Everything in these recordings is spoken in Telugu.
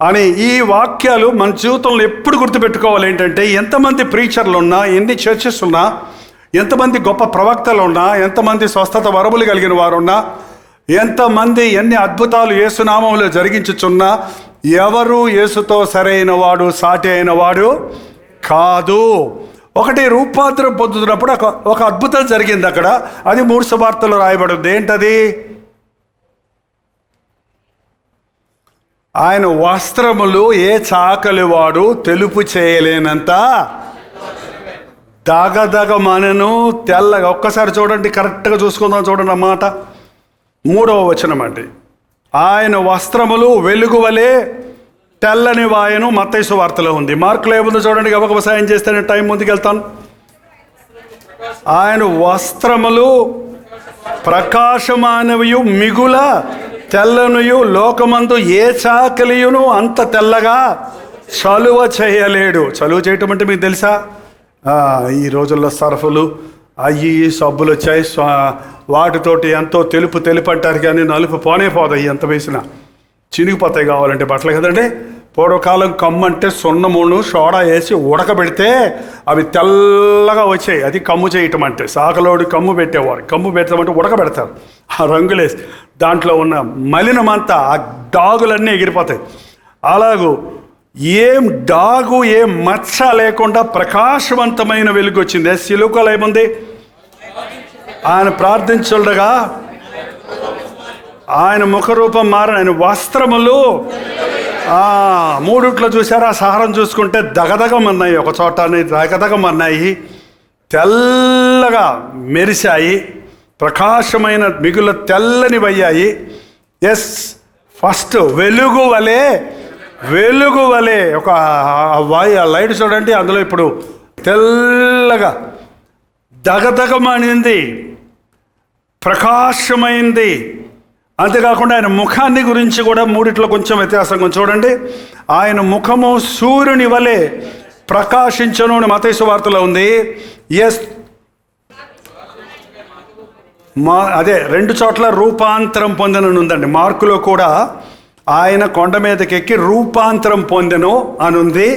అని ఈ వాక్యాలు మన జీవితంలో ఎప్పుడు గుర్తుపెట్టుకోవాలి. ఏంటంటే ఎంతమంది ప్రీచర్లు ఉన్నా, ఎన్ని చర్చెస్ ఉన్నా, ఎంతమంది గొప్ప ప్రవక్తలు ఉన్నా, ఎంతమంది స్వస్థత వరములు కలిగిన వారు ఉన్నా, ఎంతమంది ఎన్ని అద్భుతాలు యేసునామంలో జరిగించుచున్నా, ఎవరు యేసుతో సరైన వాడు, సాటి అయిన వాడు కాదు. ఒకటి రూపాంతరం పొందుతున్నప్పుడు ఒక అద్భుతం జరిగింది అక్కడ. అది 3 సువార్తల్లో రాయబడింది. ఏంటది? ఆయన వస్త్రములు ఏ చాకలి వాడు తెలుపు చేయలేనంత దగదగమనెను, తెల్లగా. ఒక్కసారి చూడండి, కరెక్ట్గా చూసుకుందాం. చూడండి అన్నమాట. 3వ వచనం అండి. ఆయన వస్త్రములు వెలుగు వలె తెల్లని వాయను మత్తయి సువార్తలో ఉంది. మార్కులో ఏముందో చూడండి. గబగబ సాయం చేస్తే నేను టైం ముందుకెళ్తాను. ఆయన వస్త్రములు ప్రకాశమానవియు మిగుల తెల్లనియు, లోకమందు ఏ చాకలియును అంత తెల్లగా చలువ చేయలేడు. చలువ చేయటం అంటే మీకు తెలుసా? ఈ రోజుల్లో సర్ఫులు అయ్యి సబ్బులు వచ్చాయి, వాటితోటి ఎంతో తెలుపు అంటారు, కానీ నలుపు పోనే పోదాయి. ఎంత వేసినా చినిగిపోతాయి. కావాలంటే బట్టలు కదండి. పూర్వకాలం కమ్ము అంటే సున్నమును సోడా వేసి ఉడకబెడితే అవి తెల్లగా వచ్చాయి. అది కమ్ము చేయటం అంటే. సాకలోడు కమ్ము పెట్టేవారు. కమ్ము పెట్టమంటే ఉడకబెడతారు. ఆ రంగులేసి దాంట్లో ఉన్న మలినమంతా, ఆ డాగులన్నీ ఎగిరిపోతాయి. అలాగూ ఏం డాగు, ఏం మచ్చ లేకుండా ప్రకాశవంతమైన వెలుగు వచ్చింది. సిలుకలో ఏముంది? ఆయన ప్రార్థించుండగా ఆయన ముఖరూపం మారిన ఆయన వస్త్రములు 3 చూసారా? సహారం చూసుకుంటే దగదగమన్నాయి, ఒక చోట దగదగమన్నాయి, తెల్లగా మెరిశాయి, ప్రకాశమైన మిగుల తెల్లనివయ్యాయి. ఎస్, ఫస్ట్ వెలుగు వలె ఒక లైట్ చూడండి. అందులో ఇప్పుడు తెల్లగా దగదగమనింది, ప్రకాశమైంది. అంతేకాకుండా ఆయన ముఖాన్ని గురించి కూడా 3 కొంచెం వ్యత్యాసంగా చూడండి. ఆయన ముఖము సూర్యుని వలె ప్రకాశించను అని మత్తయి సువార్తలో ఉంది. ఎస్, అదే 2 చోట్ల రూపాంతరం పొందెనని ఉందండి. మార్కులో కూడా ఆయన కొండ మీదకి ఎక్కి రూపాంతరం పొందెను అని ఉంది.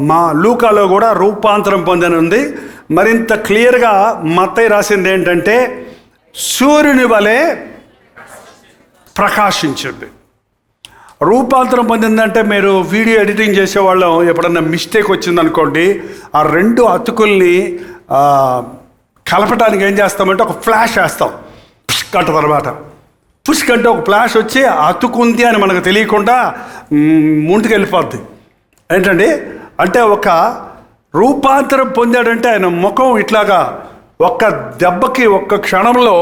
మా లూకాలో కూడా రూపాంతరం పొందెను ఉంది. మరింత క్లియర్గా మత్తయి రాసింది ఏంటంటే సూర్యుని వలె ప్రకాశించింది. రూపాంతరం పొందిందంటే మీరు వీడియో ఎడిటింగ్ చేసేవాళ్ళం ఎప్పుడన్నా మిస్టేక్ వచ్చిందనుకోండి, ఆ 2 అతుకుల్ని కలపటానికి ఏం చేస్తామంటే ఒక ఫ్లాష్ వేస్తాం. పుష్క్ అంట తర్వాత. పుష్క్ అంటే ఒక ఫ్లాష్ వచ్చి అతుకుంది అని మనకు తెలియకుండా ముందుకు వెళ్ళిపోద్ది. ఏంటండి అంటే ఒక రూపాంతరం పొందాడంటే ఆయన ముఖం ఇట్లాగా ఒక్క దెబ్బకి, ఒక్క క్షణంలో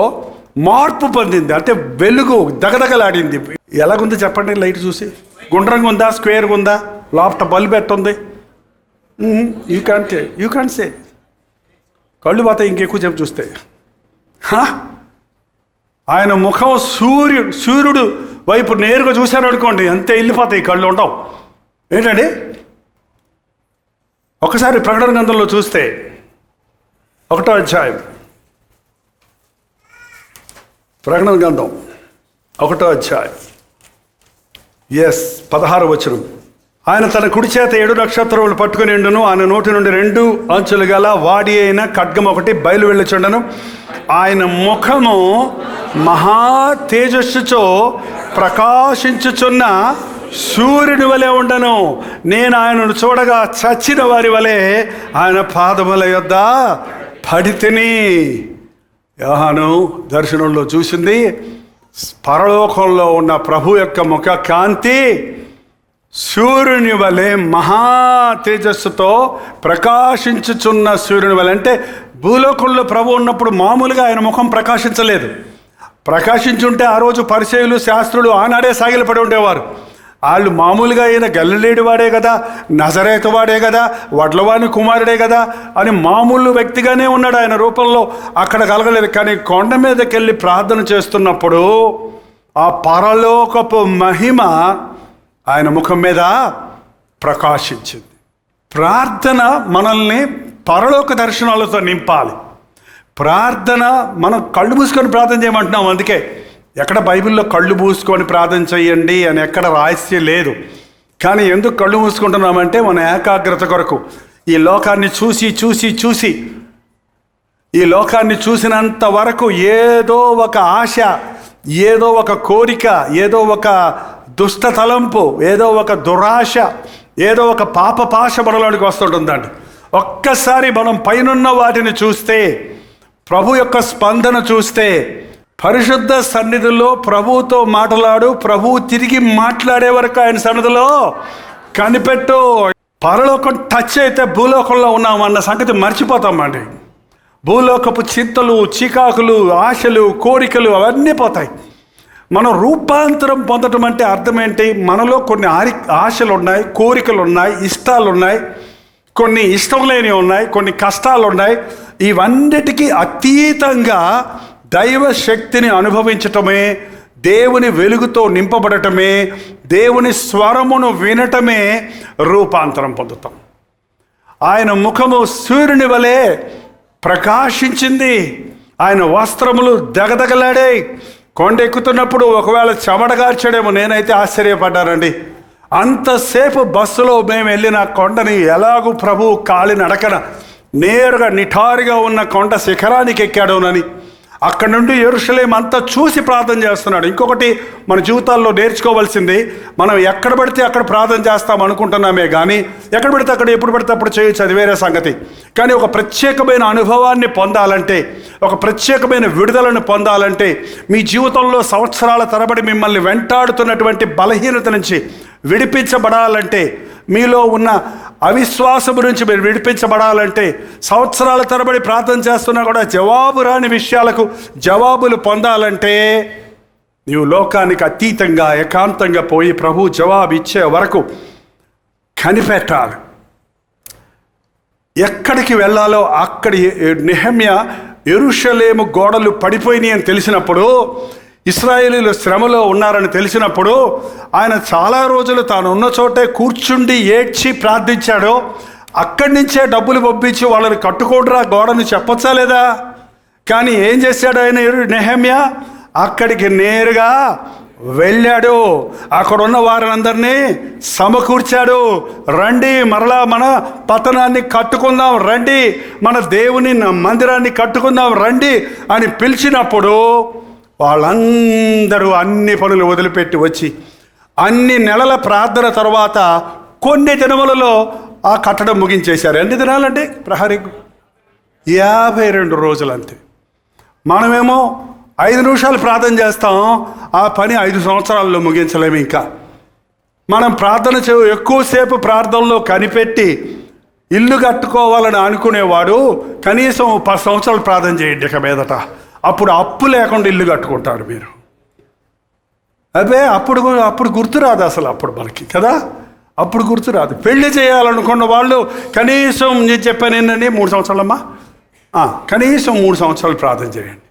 మార్పు పొందింది. అంటే వెలుగు దగదగలాడింది. ఎలాగుంది చెప్పండి? లైట్ చూసి గుండ్రంగా ఉందా, స్క్వేర్గా ఉందా, లోపట బల్బ్ ఎట్టుంది? You can't say. కళ్ళు పోతాయి ఇంకెక్కువ చెప్పు చూస్తే. ఆయన ముఖం సూర్యుడు వైపు నేరుగా చూశారు అనుకోండి, అంతే వెళ్ళిపోతాయి, కళ్ళు ఉండవు. ఏంటండి? ఒకసారి ప్రకటన గ్రంథంలో చూస్తే 1వ అధ్యాయం, ప్రకటన గ్రంథం 1వ అధ్యాయం 16వ వచనం. ఆయన తన కుడి చేత 7 నక్షత్రములు పట్టుకుని ఉండును, ఆయన నోటి నుండి 2 అంచులు గల వాడి అయిన ఖడ్గం ఒకటి బయలు వెళ్ళుచుండను. ఆయన ముఖము మహా తేజస్సుతో ప్రకాశించుచున్న సూర్యుని వలె ఉండను. నేను ఆయనను చూడగా చచ్చిన వారి వలె ఆయన పాదముల యొద్ద పడితిని. యోహాను దర్శనంలో చూసింది పరలోకంలో ఉన్న ప్రభు యొక్క ముఖ కాంతి సూర్యుని వలె మహా తేజస్సుతో ప్రకాశించుచున్న సూర్యుని వలె. అంటే భూలోకంలో ప్రభు ఉన్నప్పుడు మామూలుగా ఆయన ముఖం ప్రకాశించలేదు. ప్రకాశించుంటే ఆ రోజు పరిసయ్యులు, శాస్త్రులు ఆనాడే సాగిలపడి ఉండేవారు. వాళ్ళు మామూలుగా ఈయన గలిలేడి వాడే కదా, నజరేతు వాడే కదా, వడ్లవాని కుమారుడే కదా అని మామూలు వ్యక్తిగానే ఉన్నాడు ఆయన రూపంలో. అక్కడ కలగలేదు. కానీ కొండ మీదకి వెళ్ళి ప్రార్థన చేస్తున్నప్పుడు ఆ పరలోకపు మహిమ ఆయన ముఖం మీద ప్రకాశించింది. ప్రార్థన మనల్ని పరలోక దర్శనాలతో నింపాలి. ప్రార్థన మనం కళ్ళు మూసుకొని ప్రార్థన చేయమంటున్నాం. అందుకే ఎక్కడ బైబిల్లో కళ్ళు మూసుకొని ప్రార్థన చేయండి అని ఎక్కడ రహస్యం లేదు. కానీ ఎందుకు కళ్ళు మూసుకుంటున్నామంటే మన ఏకాగ్రత కొరకు. ఈ లోకాన్ని చూసి ఈ లోకాన్ని చూసినంత వరకు ఏదో ఒక ఆశ, ఏదో ఒక కోరిక, ఏదో ఒక దుష్ట తలంపు, ఏదో ఒక దురాశ, ఏదో ఒక పాపపాశ మనలోనికి వస్తుంటుందండి. ఒక్కసారి మనం పైనున్న వాటిని చూస్తే, ప్రభు యొక్క స్పందన చూస్తే, పరిశుద్ధ సన్నిధిలో ప్రభువుతో మాట్లాడు, ప్రభువు తిరిగి మాట్లాడే వరకు ఆయన సన్నిధిలో కనిపెట్టు. పరలోకం టచ్ అయితే భూలోకంలో ఉన్నామన్న సంగతి మర్చిపోతామండి. భూలోకపు చింతలు, చికాకులు, ఆశలు, కోరికలు అవన్నీ పోతాయి. మనం రూపాంతరం పొందటం అంటే అర్థం ఏంటి? మనలో కొన్ని ఆశలు ఉన్నాయి, కోరికలు ఉన్నాయి, ఇష్టాలు ఉన్నాయి, కొన్ని ఇష్టం లేనివి ఉన్నాయి, కొన్ని కష్టాలు ఉన్నాయి. ఇవన్నిటికీ అతీతంగా దైవ శక్తిని అనుభవించటమే, దేవుని వెలుగుతో నింపబడటమే, దేవుని స్వరమును వినటమే రూపాంతరం పొందుతాం. ఆయన ముఖము సూర్యుని వలె ప్రకాశించింది, ఆయన వస్త్రములు దగదగలాడాయి. కొండ ఎక్కుతున్నప్పుడు ఒకవేళ చెమటగార్చడేమో, నేనైతే ఆశ్చర్యపడ్డానండి. అంతసేపు బస్సులో మేము వెళ్ళిన కొండని ఎలాగూ ప్రభువు కాలి నడకన నేరుగా నిఠారుగా ఉన్న కొండ శిఖరానికి ఎక్కాడోనని, అక్కడి నుండి యెరూషలేము అంతా చూసి ప్రార్థన చేస్తున్నాడు. ఇంకొకటి మన జీవితాల్లో నేర్చుకోవాల్సింది, మనం ఎక్కడ పడితే అక్కడ ప్రార్థన చేస్తాం అనుకుంటున్నామే కానీ, ఎక్కడ పడితే అక్కడ ఎప్పుడు పడితే అప్పుడు చేయొచ్చు, అది వేరే సంగతి. కానీ ఒక ప్రత్యేకమైన అనుభవాన్ని పొందాలంటే, ఒక ప్రత్యేకమైన విడుదలను పొందాలంటే, మీ జీవితంలో సంవత్సరాల తరబడి మిమ్మల్ని వెంటాడుతున్నటువంటి బలహీనత నుంచి విడిపించబడాలంటే, మీలో ఉన్న అవిశ్వాసం నుంచి మీరు విడిపించబడాలంటే, సంవత్సరాల తరబడి ప్రార్థన చేస్తున్నా కూడా జవాబు రాని విషయాలకు జవాబులు పొందాలంటే, నీవు లోకానికి అతీతంగా ఏకాంతంగా పోయి ప్రభు జవాబు ఇచ్చే వరకు కనిపెట్టాలి. ఎక్కడికి వెళ్ళాలో అక్కడి నెహెమ్యా యెరూషలేము గోడలు పడిపోయినాయి అని తెలిసినప్పుడు, ఇశ్రాయేలీలు శ్రమలో ఉన్నారని తెలిసినప్పుడు, ఆయన చాలా రోజులు తాను ఉన్న చోటే కూర్చుండి ఏడ్చి ప్రార్థించాడో, అక్కడి నుంచే డబ్బులు పంపించి వాళ్ళని కట్టుకోడరా గోడని చెప్పొచ్చా లేదా? కానీ ఏం చేశాడు ఆయన నెహెమ్యా? అక్కడికి నేరుగా వెళ్ళాడు, అక్కడున్న వారందరినీ సమకూర్చాడు. రండి, మరలా మన పట్టణాన్ని కట్టుకుందాం, రండి మన దేవుని మందిరాన్ని కట్టుకుందాం రండి అని పిలిచినప్పుడు, వాళ్ళందరూ అన్ని పనులు వదిలిపెట్టి వచ్చి అన్ని నెలల ప్రార్థన తర్వాత కొన్ని దినములలో ఆ కట్టడం ముగించేశారు. ఎన్ని దినాలంటే ప్రహరీ 52 రోజులు అంతే. మనమేమో 5 నిమిషాలు ప్రార్థన చేస్తాం, ఆ పని 5 సంవత్సరాల్లో ముగించలేము. ఇంకా మనం ప్రార్థన ఎక్కువసేపు ప్రార్థనలో కనిపెట్టి ఇల్లు కట్టుకోవాలని అనుకునేవాడు కనీసం 10 సంవత్సరాలు ప్రార్థన చేయండి ఇక మీదట. అప్పుడు అప్పు లేకుండా ఇల్లు కట్టుకుంటారు మీరు. అప్పుడు గుర్తురాదు అసలు, అప్పుడు మనకి కదా, అప్పుడు గుర్తురాదు. పెళ్లి చేయాలనుకున్న వాళ్ళు కనీసం, నేను చెప్పాను ఏంటండి, 3 సంవత్సరాలమ్మా, కనీసం 3 సంవత్సరాలు ప్రార్థన చేయండి.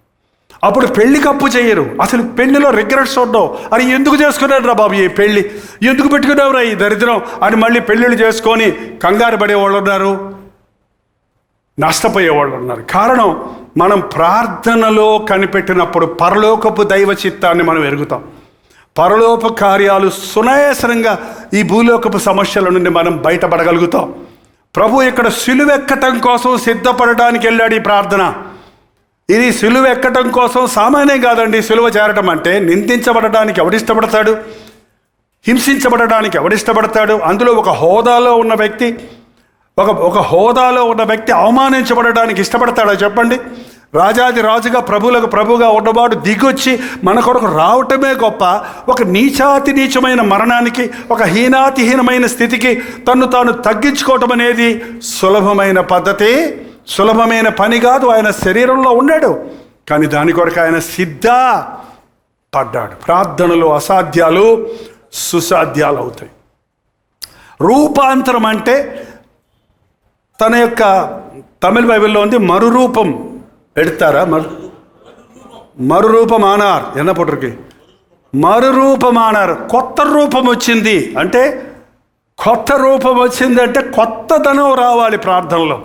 అప్పుడు పెళ్లికి అప్పు చేయరు. అసలు పెళ్లిలో రిగ్రెట్స్ ఉండవు. అది ఎందుకు చేసుకున్నారు రా బాబు ఈ పెళ్ళి, ఎందుకు పెట్టుకున్నావురా ఈ దరిద్రం అని మళ్ళీ పెళ్ళిళ్ళు చేసుకొని కంగారు పడేవాళ్ళు ఉన్నారు, నష్టపోయేవాళ్ళు ఉన్నారు. కారణం, మనం ప్రార్థనలో కనిపెట్టినప్పుడు పరలోకపు దైవ చిత్తాన్ని మనం ఎరుగుతాం. పరలోక కార్యాలు సునాయాసంగా ఈ భూలోకపు సమస్యల నుండి మనం బయటపడగలుగుతాం. ప్రభు ఇక్కడ సిలువెక్కటం కోసం సిద్ధపడడానికి వెళ్ళాడు ఈ ప్రార్థన. ఇది సిలువ ఎక్కటం కోసం సామాన్యం కాదండి. సిలువ చేరటం అంటే నిందించబడడానికి ఎవడిష్టపడతాడు, హింసించబడడానికి ఎవడిష్టపడతాడు? అందులో ఒక హోదాలో ఉన్న వ్యక్తి అవమానించబడడానికి ఇష్టపడతాడా చెప్పండి? రాజాది రాజుగా ప్రభువులకు ప్రభుగా ఉన్నవాడు దిగొచ్చి మన కొరకు రావటమే గొప్ప. ఒక నీచాతి నీచమైన మరణానికి, ఒక హీనాతిహీనమైన స్థితికి తన్ను తాను తగ్గించుకోవటం అనేది సులభమైన పద్ధతి, సులభమైన పని కాదు. ఆయన శరీరంలో ఉన్నాడు, కానీ దాని కొరకు ఆయన సిద్ధపడ్డాడు. ప్రార్థనలో అసాధ్యాలు సుసాధ్యాలు అవుతాయి. రూపాంతరం అంటే తన యొక్క తమిళ బైబిల్లో ఉంది, మరురూపం ఎడతారా, మరురూపమానార్ ఎన్న పొట్టరికి మరురూపమానారు. కొత్త రూపం వచ్చింది అంటే, కొత్తదనం రావాలి ప్రార్థనలో.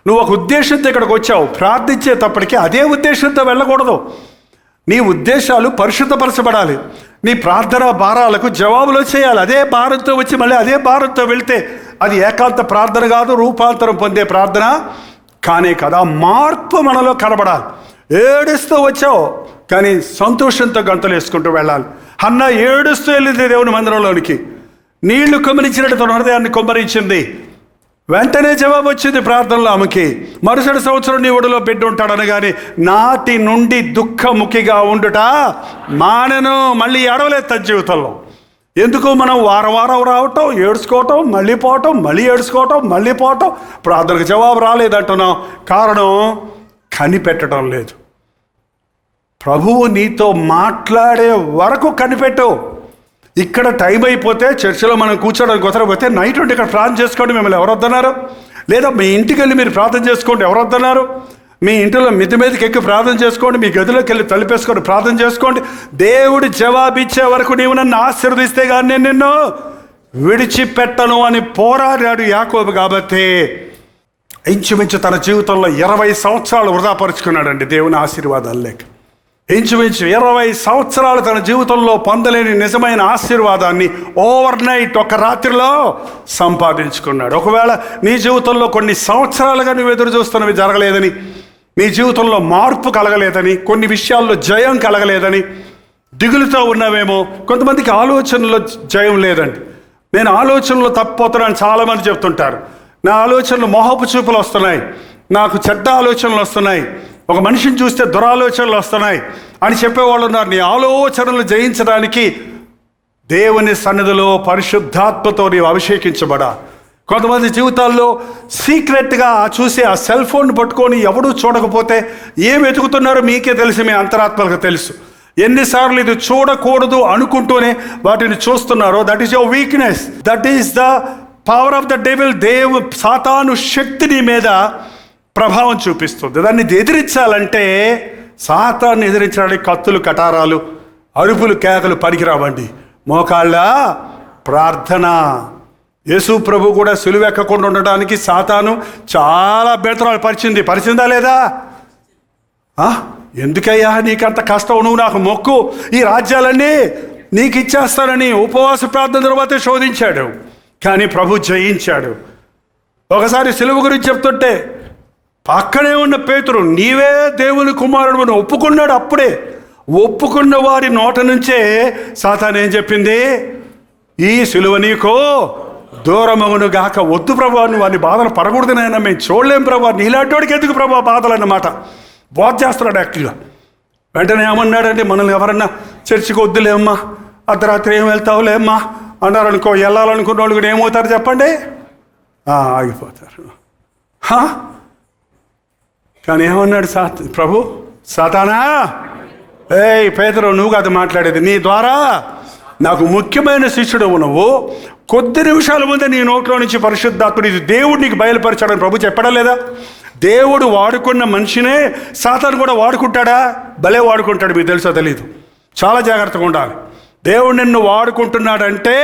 నువ్వు ఒక ఉద్దేశంతో ఇక్కడికి వచ్చావు, ప్రార్థించేటప్పటికీ అదే ఉద్దేశంతో వెళ్ళకూడదు. నీ ఉద్దేశాలు పరిశుద్ధపరచబడాలి. నీ ప్రార్థన భారాలకు జవాబులు చేయాలి. అదే భారంతో వచ్చి మళ్ళీ అదే భారంతో వెళ్తే అది ఏకాంత ప్రార్థన కాదు, రూపాంతరం పొందే ప్రార్థన కానే కదా. మార్పు మనలో కనబడాలి. ఏడుస్తూ వచ్చావు కానీ సంతోషంతో గంతులు వేసుకుంటూ వెళ్ళాలి. హన్నా ఏడుస్తూ వెళ్ళింది దేవుని మందిరంలోనికి. నీళ్లు కుమ్మరించినట్టు తన హృదయాన్ని కుమ్మరించింది. వెంటనే జవాబు వచ్చింది ప్రార్థనలో ఆమెకి. మరుసటి సంవత్సరం నీ ఒడిలో బిడ్డ ఉంటాడని కానీ నాటి నుండి దుఃఖముఖిగా ఉండుట మానను. మళ్ళీ ఏడవలేదు తన జీవితంలో. ఎందుకు? మనం వారం వారం రావటం, ఏడ్చుకోవటం, మళ్ళీ పోవటం, మళ్ళీ ఏడ్చుకోవటం, మళ్ళీ పోవటం, ప్రార్థనకు జవాబు రాలేదంటున్నాం. కారణం కనిపెట్టడం లేదు. ప్రభువు నీతో మాట్లాడే వరకు కనిపెట్టు. ఇక్కడ టైం అయిపోతే చర్చిలో మనం కూర్చోడానికి కుదరకపోతే నైట్ ఉంటే ఇక్కడ ప్రార్థన చేసుకోండి మిమ్మల్ని ఎవరు వద్దన్నారు? లేదా మీ ఇంటికి వెళ్ళి మీరు ప్రార్థన చేసుకోండి ఎవరు వద్దన్నారు? మీ ఇంటిలో మిద్ది మీదకి ఎక్కి ప్రార్థన చేసుకోండి, మీ గదిలోకి వెళ్ళి తలుపేసుకొని ప్రార్థన చేసుకోండి. దేవుడు జవాబిచ్చే వరకు నీవు నన్ను ఆశీర్వదిస్తే కానీ నేను నిన్ను విడిచిపెట్టను అని పోరాడాడు యాకోబు. కాబట్టి ఇంచుమించు తన జీవితంలో 20 సంవత్సరాలు వృధాపరుచుకున్నాడండి దేవుని ఆశీర్వాదాలు లేక. ఇంచుమించు 20 సంవత్సరాలు తన జీవితంలో పొందలేని నిజమైన ఆశీర్వాదాన్ని ఓవర్ నైట్ ఒక రాత్రిలో సంపాదించుకున్నాడు. ఒకవేళ నీ జీవితంలో కొన్ని సంవత్సరాలుగా నువ్వు ఎదురు చూస్తున్నవి జరగలేదని, నీ జీవితంలో మార్పు కలగలేదని, కొన్ని విషయాల్లో జయం కలగలేదని దిగులుతో ఉన్నావేమో. కొంతమందికి ఆలోచనలో జయం లేదండి. నేను ఆలోచనలో తప్పిపోతున్నాను చాలామంది చెప్తుంటారు. నా ఆలోచనలు మోహపు చూపులు వస్తున్నాయి, నాకు చెడ్డ ఆలోచనలు వస్తున్నాయి, ఒక మనిషిని చూస్తే దురాలోచనలు వస్తున్నాయి అని చెప్పేవాళ్ళు ఉన్నారు. నీ ఆలోచనలు జయించడానికి దేవుని సన్నిధిలో పరిశుద్ధాత్మతో నీవు అభిషేకించబడా. కొంతమంది జీవితాల్లో సీక్రెట్గా చూసి ఆ సెల్ ఫోన్ పట్టుకొని ఎవడూ చూడకపోతే ఏం వెతుకుతున్నారో మీకే తెలిసి, మీ అంతరాత్మలకు తెలుసు. ఎన్నిసార్లు ఇది చూడకూడదు అనుకుంటూనే వాటిని చూస్తున్నారో that is your weakness. That is the power of the devil. సాతాను శక్తి నీ మీద ప్రభావం చూపిస్తుంది. దాన్ని ఎదిరించాలంటే, సాతాన్ని ఎదిరించడానికి కత్తులు, కటారాలు, అరుపులు, కేకలు పనికిరావండి. మోకాళ్ళ ప్రార్థన. యేసు ప్రభు కూడా సిలువెక్కకుండా ఉండడానికి సాతాను చాలా అభ్యంతరాలు పరిచిందా లేదా? ఎందుకయ్యా నీకంత కష్టం, నువ్వు నాకు మొక్కు, ఈ రాజ్యాలన్నీ నీకు ఇచ్చేస్తానని ఉపవాస ప్రార్థన తర్వాతే శోధించాడు. కానీ ప్రభు జయించాడు. ఒకసారి సిలువ గురించి చెప్తుంటే పక్కనే ఉన్న పేతురు, నీవే దేవుని కుమారుడు అని ఒప్పుకున్నాడు. అప్పుడే ఒప్పుకున్న వారి నోట నుంచే సాతాను ఏం చెప్పింది? ఈ సిలువ నీకు దూరమగును గాక. వద్దు ప్రభా, నువ్వు వారిని బాధలు పడకూడదు నాయన, మేము చూడలేం ప్రభా, నీలాంటి వాడికి ఎందుకు ప్రభా బాధలు అన్నమాట బోధ చేస్తున్నాడు యాక్టివ్గా. వెంటనే ఏమన్నాడంటే, మనల్ని ఎవరన్నా చర్చికి వద్దులేమ్మా, అర్ధరాత్రి ఏం వెళ్తావులేమ్మా అన్నారనుకో, వెళ్ళాలనుకున్న వాళ్ళు కూడా ఏమవుతారు చెప్పండి? ఆగిపోతారు. కానీ ఏమన్నాడు ప్రభు? సాతానా, ఏయ్ పేతురు, నువ్వు కాదు మాట్లాడేది, నీ ద్వారా నాకు ముఖ్యమైన శిష్యుడు నువ్వు. కొద్ది నిమిషాల ముందే నీ నోట్లో నుంచి పరిశుద్ధాత్ముడు ఇది దేవుడు నీకు బయలుపరిచాడని ప్రభు చెప్పడా లేదా? దేవుడు వాడుకున్న మనిషినే సాతాను కూడా వాడుకుంటాడా? భలే వాడుకుంటాడు. మీకు తెలుసో తెలీదు. చాలా జాగ్రత్తగా ఉండాలి. దేవుడు నిన్ను వాడుకుంటున్నాడంటే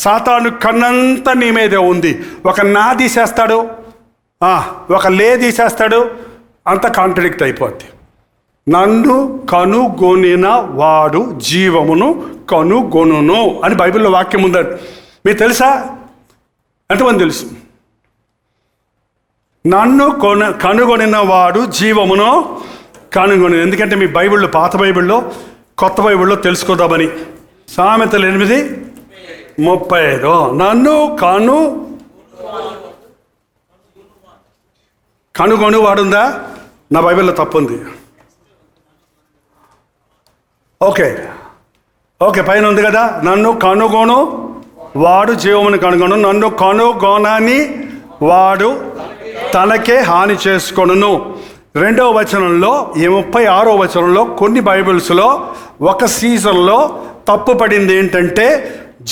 సాతాను కన్నంతా నీ మీదే ఉంది. ఒక నా తీసేస్తాడు, ఒక లే తీసేస్తాడు, అంత కాంట్రడిక్ట్ అయిపోద్ది. నన్ను కనుగొనిన వాడు జీవమును కనుగొనును అని బైబిల్లో వాక్యం ఉందండి. మీకు తెలుసా? ఎంతమంది తెలుసు? నన్ను కనుగొనిన వాడు జీవమును కనుగొని. ఎందుకంటే మీ బైబిల్లో, పాత బైబిల్లో, కొత్త బైబిల్లో తెలుసుకోదామని. సామెతలు 8:35 నన్ను కనుగొని వాడుందా? నా బైబిల్లో తప్పుంది. ఓకే పైన ఉంది కదా, నన్ను కనుగొను వాడు జీవమును కనుగొను, నన్ను కనుగొనని వాడు తనకే హాని చేసుకొనును. 2వ వచనంలో, 36వ వచనంలో కొన్ని బైబిల్స్లో ఒక సీజన్లో తప్పు పడింది. ఏంటంటే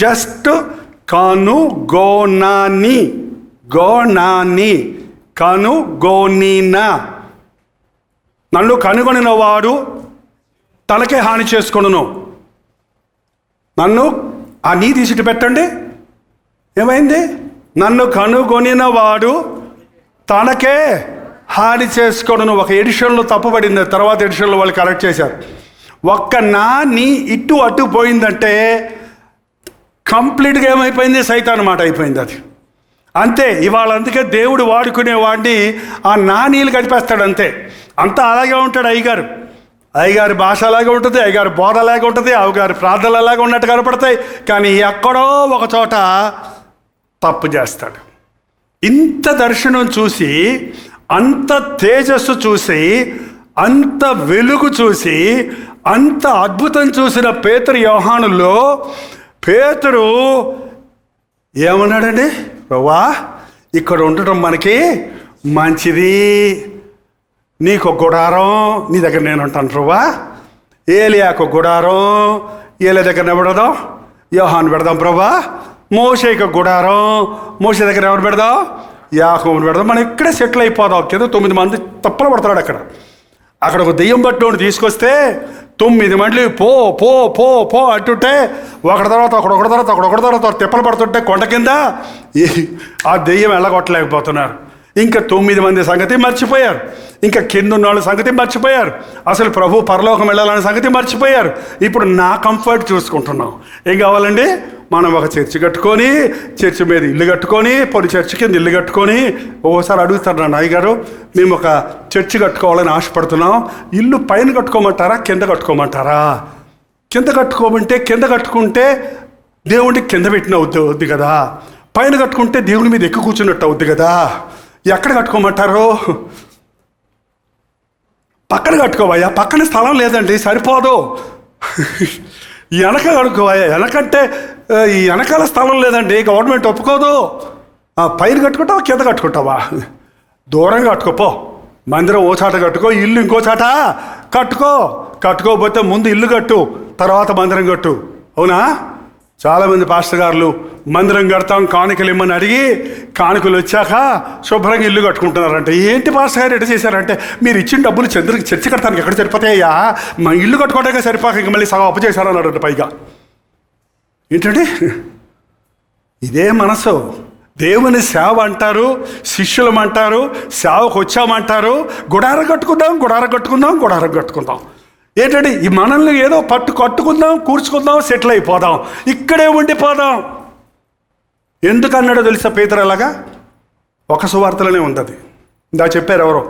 జస్ట్ కనుగొనని, కనుగొనిన. నన్ను కనుగొనిన వాడు తనకే హాని చేసుకొనును. నన్ను ఆ నీ తీసిటి పెట్టండి, ఏమైంది? నన్ను కనుగొనిన వాడు తనకే హాని చేసుకొనును. ఒక ఎడిషన్లో తప్పుపడింది, తర్వాత ఎడిషన్లో వాళ్ళు కరెక్ట్ చేశారు. ఒక్క నాని ఇటు అటు పోయిందంటే కంప్లీట్గా ఏమైపోయింది? సైతాన్ మాట అయిపోయింది అది. అంతే. ఇవాళ అందుకే దేవుడు వాడుకునేవాడిని ఆ నానీలు గడిపేస్తాడు అంతే. అంతా అలాగే ఉంటాడు అయ్యగారి భాష అలాగే ఉంటుంది, అయ్యగారి బోధ అలాగే ఉంటుంది, అయ్యగారి ప్రార్థనలు అలాగే ఉన్నట్టు కనపడతాయి. కానీ ఎక్కడో ఒక చోట తప్పు చేస్తాడు. ఇంత దర్శనం చూసి, అంత తేజస్సు చూసి, అంత వెలుగు చూసి, అంత అద్భుతం చూసిన పేతురు యోహానుల్లో పేతురు ఏమన్నాడండి? ప్రభువా, ఇక్కడ ఉండటం మనకి మంచిది, నీకు గుడారం, నీ దగ్గర నేను ఉంటాను ప్రభువా. ఏలియాకు గుడారం, ఏలియా దగ్గర పెడదాం, యోహాను పెడదాం ప్రభువా. మోషేకు గుడారం, మోషే దగ్గర ఎవరు పెడదాం? యాకోబుని పెడదాం. మనం ఇక్కడే సెటిల్ అయిపోదాం. కింద 9 మంది తప్పలు పడతాడు. అక్కడ ఒక దెయ్యం పట్టుని తీసుకొస్తే 9 మంది పో పో పో పో అంటుంటే ఒకటి తర్వాత ఒకటి తిప్పలు పడుతుంటే కొండ కింద ఆ దెయ్యం వెళ్ళగొట్టలేకపోతున్నారు. ఇంకా 9 మంది సంగతి మర్చిపోయారు. ఇంకా కింద ఉన్న వాళ్ళ సంగతి మర్చిపోయారు. అసలు ప్రభు పరలోకం వెళ్ళాలనే సంగతి మర్చిపోయారు. ఇప్పుడు నా కంఫర్ట్ చూసుకుంటున్నాం. ఏం కావాలండి? మనం ఒక చర్చి కట్టుకొని, చర్చి మీద ఇల్లు కట్టుకొని, పొడి చర్చి కింద ఇల్లు కట్టుకొని, ఓసారి అడుగుతారు నా నాయగారు, మేము ఒక చర్చి కట్టుకోవాలని ఆశపడుతున్నాం, ఇల్లు పైన కట్టుకోమంటారా కింద కట్టుకోమంటారా? కింద కట్టుకోమంటే కింద కట్టుకుంటే దేవుడికి కింద పెట్టిన అవుద్ది కదా, పైన కట్టుకుంటే దేవుడి మీద ఎక్కువ కూర్చున్నట్టు అవుద్ది కదా. ఎక్కడ కట్టుకోమంటారు? పక్కన కట్టుకోవయ్యా, పక్కన స్థలం లేదండి, సరిపోదు. వెనక కట్టుకోవయ్యా, వెనకంటే ఈ వెనకాల స్థలం లేదండి, గవర్నమెంట్ ఒప్పుకోదు. పైన కట్టుకుంటావా కింద కట్టుకుంటావా? దూరంగా కట్టుకోపో. మందిరం ఓ చాట కట్టుకో, ఇల్లు ఇంకో చాట కట్టుకోకపోతే ముందు ఇల్లు కట్టు, తర్వాత మందిరం కట్టు. అవునా? చాలామంది పాస్టర్ గారులు మందిరం కడతాం కానుకలు ఇమ్మని అడిగి కానుకలు వచ్చాక శుభ్రంగా ఇల్లు కట్టుకుంటున్నారంటే, ఏంటి పాస్టర్ గారు ఎట్లా చేశారంటే, మీరు ఇచ్చిన డబ్బులు చర్చి కడతానికి ఎక్కడ సరిపోతాయ్యా, మా ఇల్లు కట్టుకోవడానికి సరిపోక ఇంక మళ్ళీ సగం అప్పు చేశారన్నారంట పైగా. ఏంటండి ఇదే మనసు? దేవుని సేవ అంటారు, శిష్యులం అంటారు, సేవకు వచ్చామంటారు, గుడారం కట్టుకుందాం. ఏంటంటే ఈ మనల్ని ఏదో కట్టుకుందాం, కూర్చుకుందాం, సెటిల్ అయిపోదాం, ఇక్కడే ఉండిపోదాం. ఎందుకన్నాడో తెలుసా పేతురు అలాగా? ఒక సువార్తలోనే ఉంది అది. ఇందా చెప్పారు ఎవరో,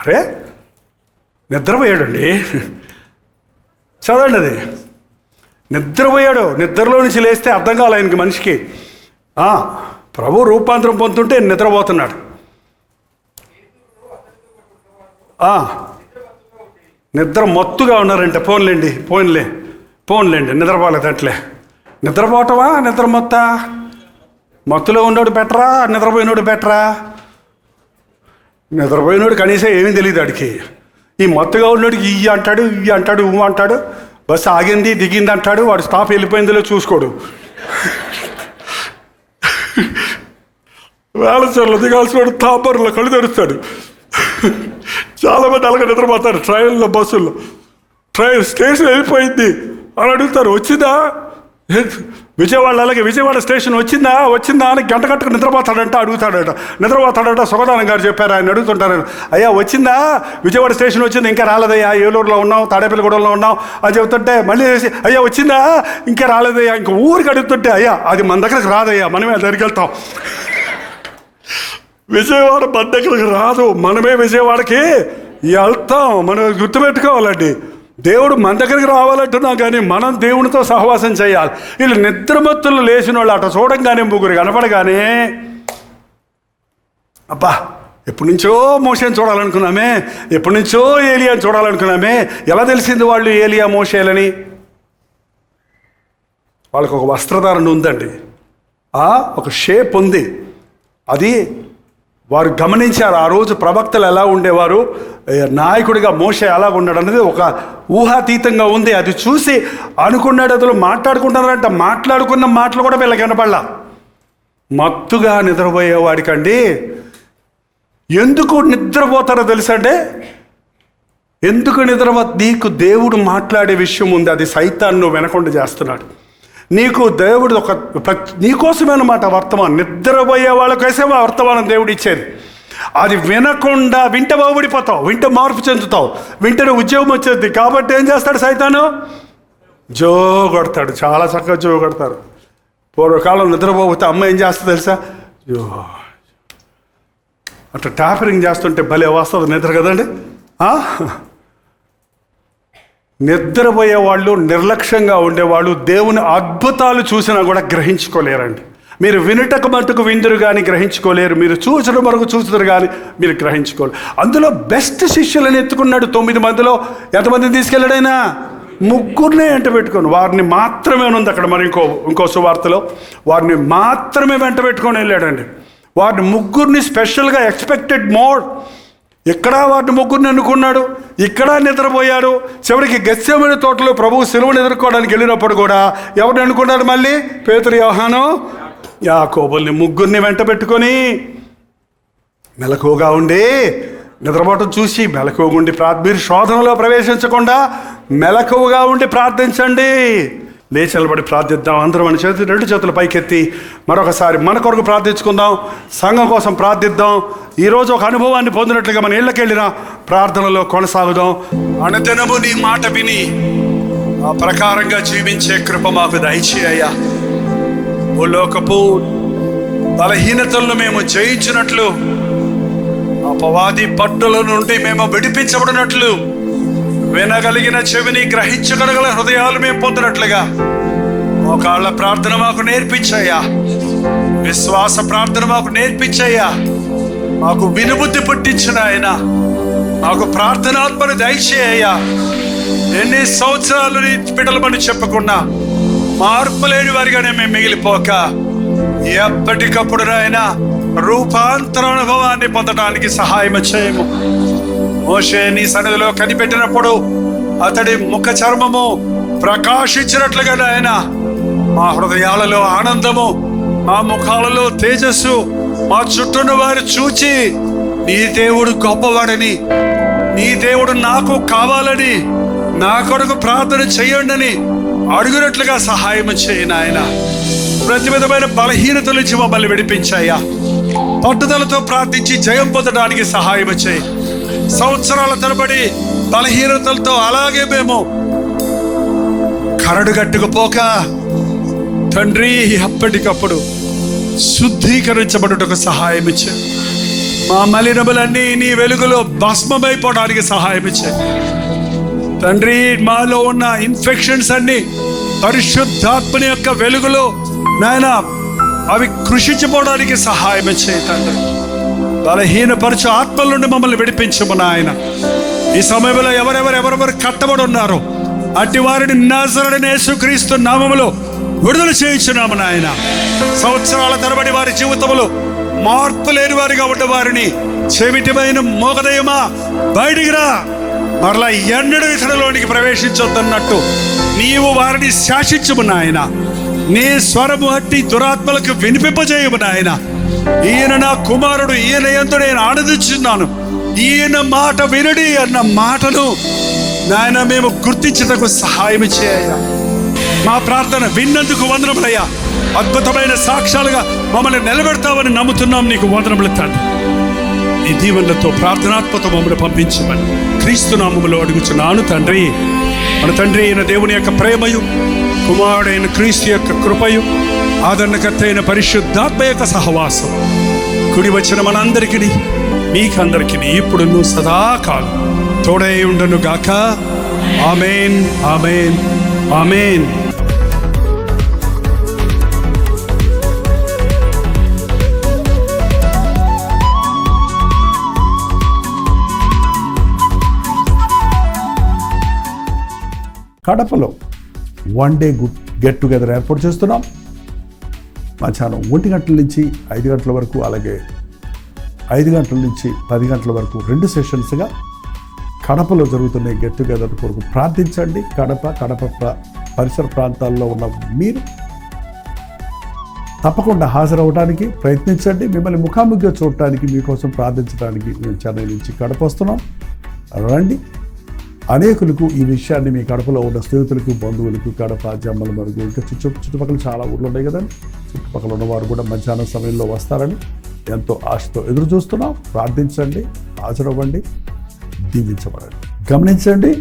అరే నిద్రపోయాడండి, చదవండి అది. నిద్రపోయాడు. నిద్రలో నుంచి లేస్తే అర్థం కావాలి ఆయనకి, మనిషికి. ప్రభు రూపాంతరం పొందుతుంటే నిద్రపోతున్నాడు. నిద్ర మత్తుగా ఉన్నారంటే పోన్లేండి నిద్రపోలేదంటలే. నిద్రపోవటమా నిద్ర మత్తులో ఉన్నోడు బెటరా, నిద్రపోయినోడు బెటరా? నిద్రపోయినోడు కనీసం ఏమీ తెలియదు వాడికి. ఈ మత్తుగా ఉన్నోడికి ఇవి అంటాడు అంటాడు, బస్సు ఆగింది దిగింది అంటాడు, వాడు స్టాప్ వెళ్ళిపోయిందిలో చూసుకోడు. వేళచర్లు దిగాల్సిన వాడు తాపర్లో కళ్ళు తెరుస్తాడు. చాలామంది అలాగే నిద్రపోతారు ట్రైన్లో, బస్సుల్లో. ట్రైన్ స్టేషన్ వెళ్ళిపోయింది అని అడుగుతారు, వచ్చిందా? విజయవాడ అలాగే విజయవాడ స్టేషన్ వచ్చిందా అని గంట కట్టుకు నిద్రపోతాడట. సుగదానం గారు చెప్పారు, ఆయన అడుగుతుంటారు, అయ్యా వచ్చిందా? విజయవాడ స్టేషన్ వచ్చింది, ఇంకా రాలేదయ్యా, ఏలూరులో ఉన్నాం, తాడేపల్లిగూడెంలో ఉన్నాం అని చెబుతుంటే మళ్ళీ అయ్యా వచ్చిందా? ఇంకా రాలేదయ్యా. ఇంకా ఊరికి అడుగుతుంటే, అయ్యా అది మన దగ్గరకు రాదయ్యా, మనమే దగ్గరికి వెళ్తాం. విజయవాడ మన దగ్గరకు రాదు, మనమే విజయవాడకి వెళ్తాం. మనం గుర్తుపెట్టుకోవాలండి, దేవుడు మన దగ్గరికి రావాలంటున్నాం, కానీ మనం దేవునితో సహవాసం చేయాలి. వీళ్ళు నిద్రమత్తులు లేచిన వాళ్ళు అట చూడంగానే, ముగ్గురు కనపడగానే, అబ్బా ఎప్పటి నుంచో మోషేని చూడాలనుకున్నామే, ఎప్పటి నుంచో ఏలియాని చూడాలనుకున్నామే. ఎలా తెలిసింది వాళ్ళు ఏలియా మోషేలని? వాళ్ళకు ఒక వస్త్రధారణ ఉందండి, ఒక షేప్ ఉంది. అది వారు గమనించారు. ఆ రోజు ప్రవక్తలు ఎలా ఉండేవారు, నాయకుడిగా మోషే ఎలా ఉన్నాడు అనేది ఒక ఊహాతీతంగా ఉంది. అది చూసి అనుకున్నాడు, అసలు మాట్లాడుకుంటున్నారంట. మాట్లాడుకున్న మాటలు కూడా వీళ్ళకి వినపడలా. మత్తుగా నిద్రపోయేవాడికండి ఎందుకు నిద్రపోతారో తెలుసంటే, ఎందుకు నీకు దేవుడు మాట్లాడే విషయం ఉంది, అది సైతాన్ని వెనకుండా చేస్తున్నాడు. నీకు దేవుడు నీకోసమే అన్నమాట వర్తమానం. నిద్రపోయే వాళ్ళకేసే వర్తమానం దేవుడు ఇచ్చేది. అది వినకుండా వింటే బాగుపడిపోతావు, వింటే మార్పు చెందుతావు, వింటేనే ఉద్యోగం వచ్చేది. కాబట్టి ఏం చేస్తాడు సైతాను? జో కొడతాడు. చాలా చక్కగా జో కొడతారు. పూర్వకాలం నిద్రపోతే అమ్మ ఏం చేస్తుంది తెలుసా? జో అట్లా ట్యాపరింగ్ చేస్తుంటే భలే వస్తుంది నిద్ర కదండి. నిద్రపోయే వాళ్ళు, నిర్లక్ష్యంగా ఉండేవాళ్ళు దేవుని అద్భుతాలు చూసినా కూడా గ్రహించుకోలేరండి. మీరు వినుటకు మటుకు విందురు కానీ గ్రహించుకోలేరు, మీరు చూచడం వరకు చూచుతారు కానీ మీరు గ్రహించుకోలేరు. అందులో బెస్ట్ శిష్యులను ఎత్తుకున్నాడు. 9 మందిలో ఎంతమందిని తీసుకెళ్ళాడైనా? 3 వెంట పెట్టుకొని, వారిని మాత్రమే ఉంది అక్కడ. మరి ఇంకో సువార్తలో వారిని మాత్రమే వెంట పెట్టుకొని వెళ్ళాడండి. వారిని 3 స్పెషల్గా ఎక్స్పెక్టెడ్ మోడ్. ఇక్కడ వారిని 3 ఎన్నుకున్నాడు, ఇక్కడ నిద్రపోయాడు. చివరికి గెత్సేమనే తోటలో ప్రభువు సిలువను ఎదుర్కోవడానికి వెళ్ళినప్పుడు కూడా ఎవరిని ఎన్నుకున్నాడు? మళ్ళీ పేతురు, యోహాను, యాకోబుల్ని 3 వెంట పెట్టుకొని మెలకువగా ఉండి, నిద్రపోవటం చూసి మెలకువగా ఉండి మీరు శోధనలో ప్రవేశించకుండా మెలకువగా ఉండి ప్రార్థించండి. లేచి నిలబడి ప్రార్థిద్దాం. అందరం మన 2 చేతులు పైకెత్తి మరొకసారి మన కొరకు ప్రార్థించుకుందాం, సంఘం కోసం ప్రార్థిద్దాం. ఈరోజు ఒక అనుభవాన్ని పొందినట్లుగా మన ఇళ్ళకి వెళ్ళిన ప్రార్థనలో కొనసాగుదాం. అనుదినము నీ మాట విని ఆ ప్రకారంగా జీవించే కృప మాకు దయచేయ్యా. భూలోకపు బలహీనతలను మేము జయించినట్లు, అపవాది పట్టుల నుండి మేము విడిపించబడినట్లు, వినగలిగిన చెవిని గ్రహించగలగల హృదయాలు మేము పొందినట్లుగా మోకాళ్ళ ప్రార్థన మాకు నేర్పించయ్యా. విశ్వాస ప్రార్థన మాకు నేర్పించయ్యా. మాకు వినుబుద్ధి పుట్టించిన ఆయన మాకు ప్రార్థనాత్మను దయచేయ్యా. ఎన్ని సంవత్సరాలు నీ బిడ్డలమని చెప్పకుండా మార్పు లేని వారిగానే మేము మిగిలిపోక ఎప్పటికప్పుడు నాయన రూపాంతర అనుభవాన్ని పొందడానికి సహాయం చేయము. మోషే నీ సన్నిధిలో కనిపెట్టినప్పుడు అతడి ముఖ చర్మము ప్రకాశించినట్లుగా నాయన మా హృదయాలలో ఆనందము, మా ముఖాలలో తేజస్సు, మా చుట్టూన్న వారు చూచి నీ దేవుడు గొప్పవాడని, నీ దేవుడు నాకు కావాలని, నా కొరకు ప్రార్థన చేయండి అడుగునట్లుగా సహాయం చేయి నాయన. ప్రతి విధమైన బలహీనతల నుంచి మమ్మల్ని విడిపించాయా. పట్టుదలతో ప్రార్థించి జయం పొందడానికి సహాయం చేయి. సంవత్సరాల తరబడి బలహీనతలతో అలాగే మేము కరడుగట్టుకుపోక తండ్రి ఎప్పటికప్పుడు శుద్ధీకరించబడుటకు సహాయం ఇచ్చే. మా మలినములన్నీ నీ వెలుగులో భస్మమైపోవడానికి సహాయం ఇచ్చే తండ్రి. మాలో ఉన్న ఇన్ఫెక్షన్స్ అన్ని పరిశుద్ధాత్మని యొక్క వెలుగులో నాయన అవి కృషించిపోవడానికి సహాయం చేయి తండ్రి. బలహీనపరచు ఆత్మల నుండి మమ్మల్ని విడిపించము నాయన. ఈ సమయంలో ఎవరెవరు కట్టబడి ఉన్నారో అట్టి వారిని నజరేయుడైన యేసుక్రీస్తు నామములో విడుదల చేయించున్నాము నాయన. సంవత్సరాల తరబడి వారి జీవితంలో మార్పు లేని వారిగా ఉన్న వారిని చెవిటిమైన మోగదయమా బయటికి రా, మరలా ఎన్నడూ ఇతరులోనికి ప్రవేశించొద్దన్నట్టు నీవు వారిని శాసించుము నాయన. నీ స్వరము అట్టి దురాత్మలకు వినిపింపజేయము నాయన. ఈయన నా కుమారుడు, ఈయన యందు నేను ఆనందించున్నాను, ఈయన మాట వినడి అన్న మాటను నాయన మేము గుర్తించటకు సహాయం చేయ. మా ప్రార్థన విన్నందుకు వందనములయ్యా. అద్భుతమైన సాక్ష్యాలుగా మమ్మల్ని నిలబెడతామని నమ్ముతున్నాం. నీకు వందనములు తండ్రి. ఈ దీవెనలతో ప్రార్థనాత్మతో మమ్మల్ని పంపించమని క్రీస్తు నామములో అడుగుచున్నాను తండ్రి. మన తండ్రి అయిన దేవుని యొక్క ప్రేమయు, కుమారుడైన క్రీస్తు యొక్క కృపయు, ఆదరణకర్త అయిన పరిశుద్ధాత్మ యొక్క సహవాసం కుడి వచ్చిన మనందరికీ మీకందరికీ ఇప్పుడు సదాకాలం తోడై ఉండను గాక. ఆమేన్, ఆమేన్, ఆమేన్. కడపలో 1 డే గెట్ టుగెదర్ ఏర్పాటు చేస్తున్నాం. మధ్యాహ్నం 1 గంటల నుంచి 5 గంటల వరకు, అలాగే 5 గంటల నుంచి 10 గంటల వరకు 2 సెషన్స్గా కడపలో జరుగుతున్న గెట్ టుగెదర్ కొరకు ప్రార్థించండి. కడప పరిసర ప్రాంతాల్లో ఉన్న మీరు తప్పకుండా హాజరవడానికి ప్రయత్నించండి. మిమ్మల్ని ముఖాముఖిగా చూడటానికి, మీకోసం ప్రార్థించడానికి మేము చెన్నై నుంచి కడప వస్తున్నాం. రండి. అనేకులకు ఈ విషయాన్ని మీ కడపలో ఉన్న స్నేహితులకు, బంధువులకు, కడప, జమ్మలమరుగు, ఇంకా చుట్టుపక్కల చాలా ఊర్లు ఉన్నాయి కదండి, చుట్టుపక్కల ఉన్నవారు కూడా మధ్యాహ్నం సమయంలో వస్తారని ఎంతో ఆశతో ఎదురు చూస్తున్నాం. ప్రార్థించండి, హాజరవ్వండి, దీవించబడండి. గమనించండి,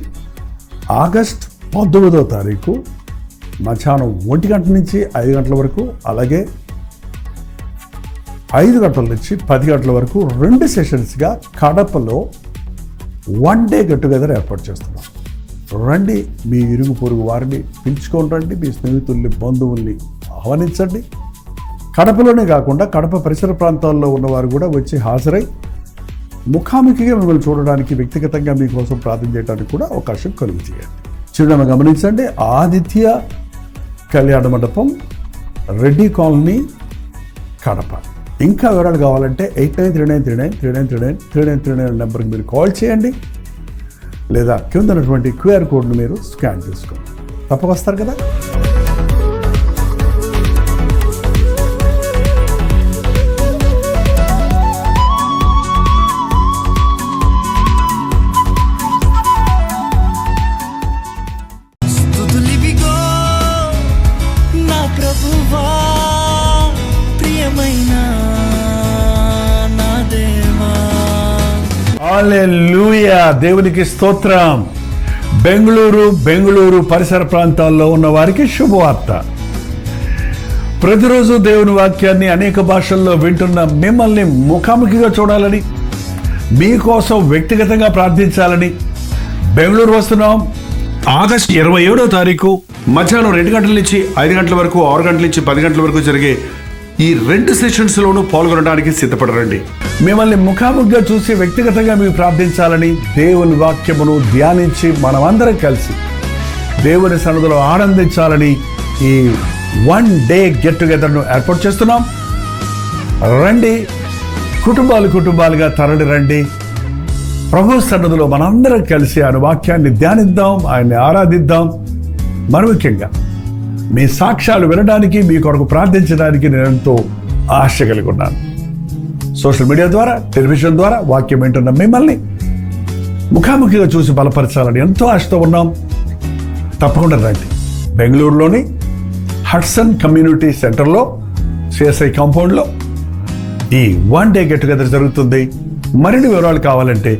ఆగస్ట్ 19వ తారీఖు మధ్యాహ్నం 1 గంటల నుంచి 5 గంటల వరకు, అలాగే 5 గంటల నుంచి 10 గంటల వరకు 2 సెషన్స్గా కడపలో 1 డే గెట్ టుగెదర్ ఏర్పాటు చేస్తున్నాం. రండి, మీ ఇరుగు పొరుగు వారిని పిలుచుకొని రండి, మీ స్నేహితుల్ని, బంధువుల్ని ఆహ్వానించండి. కడపలోనే కాకుండా కడప పరిసర ప్రాంతాల్లో ఉన్నవారు కూడా వచ్చి హాజరై ముఖాముఖిగా మిమ్మల్ని చూడడానికి, వ్యక్తిగతంగా మీకోసం ప్రార్థన చేయడానికి కూడా అవకాశం కలుగు చేయండి. చిరునామా గమనించండి, ఆదిత్య కళ్యాణ మండపం, రెడ్డి కాలనీ, కడప. ఇంకా వివరాలు కావాలంటే 893939393939 నెంబర్కి మీరు కాల్ చేయండి, లేదా కింద ఉన్నటువంటి QR కోడ్ను మీరు స్కాన్ చేసుకోండి. తప్పక వస్తారు కదా. హల్లెలూయా, దేవునికి స్తోత్రం. బెంగళూరు పరిసర ప్రాంతాల్లో ఉన్న వారికి శుభవార్త. ప్రతిరోజు దేవుని వాక్యాన్ని అనేక భాషల్లో వింటున్న మిమ్మల్ని ముఖాముఖిగా చూడాలని, మీకోసం వ్యక్తిగతంగా ప్రార్థించాలని బెంగళూరు వస్తున్నాం. ఆగస్ట్ 27వ తారీఖు మధ్యాహ్నం 2 గంటల నుంచి 5 గంటల వరకు, 6 గంటల నుంచి 10 గంటల వరకు జరిగే ఈ 2 సెషన్స్లోనూ పాల్గొనడానికి సిద్ధపడరండి. మిమ్మల్ని ముఖాముఖిగా చూసి వ్యక్తిగతంగా మీరు ప్రార్థించాలని, దేవుని వాక్యమును ధ్యానించి మనమందరం కలిసి దేవుని సన్నిధిలో ఆనందించాలని ఈ 1 డే గెట్ టుగెదర్ను ఏర్పాటు చేస్తున్నాం. రండి, కుటుంబాలుగా తరలి రండి. ప్రభు సన్నిధిలో మనందరం కలిసి ఆయన వాక్యాన్ని ధ్యానిద్దాం, ఆయన్ని ఆరాధిద్దాం. మరి ముఖ్యంగా మీ సాక్ష్యాలు వినడానికి, మీ కొరకు ప్రార్థించడానికి నేను ఎంతో ఆశ కలిగి ఉన్నాను. సోషల్ మీడియా ద్వారా, టెలివిజన్ ద్వారా వాక్యం వింటున్న మిమ్మల్ని ముఖాముఖిగా చూసి బలపరచాలని ఎంతో ఆశతో ఉన్నాం. తప్పకుండా రండి. బెంగళూరులోని హడ్సన్ కమ్యూనిటీ సెంటర్లో, CSI కాంపౌండ్లో ఈ 1 డే గెట్ టుగెదర్ జరుగుతుంది. మరిన్ని వివరాలు కావాలంటే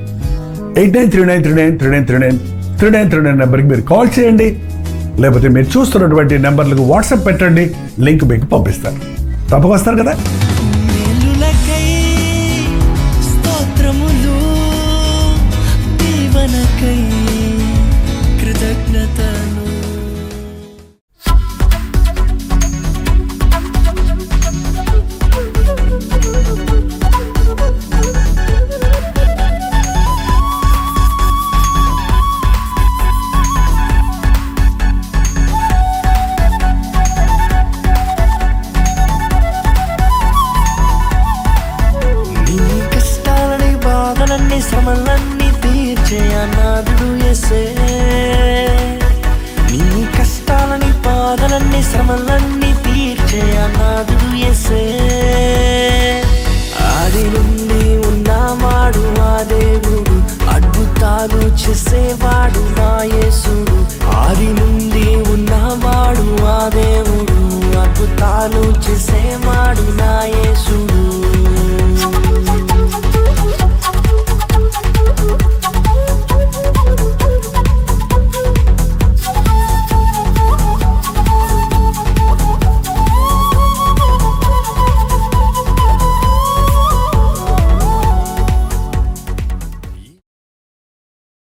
893939393939 నెంబర్కి మీరు కాల్ చేయండి, లేకపోతే మీరు చూస్తున్నటువంటి నెంబర్లకు వాట్సాప్ పెట్టండి, లింక్ మీకు పంపిస్తారు. తప్పక వస్తారు కదా. శ్రమలన్నీ తీర్చే అనాథుడు యేసే. నీ కష్టాలని, బాధలన్నీ, శ్రమలన్నీ తీర్చే అనాథుడు యేసే. ఆది నుండి ఉన్నవాడు ఆ దేవుడు, అద్భుతాలు చేసేవాడు నా యేసుడు. ఆది నుండి ఉన్నవాడు ఆ దేవుడు, అద్భుతాలు చేసేవాడు నా యేసుడు.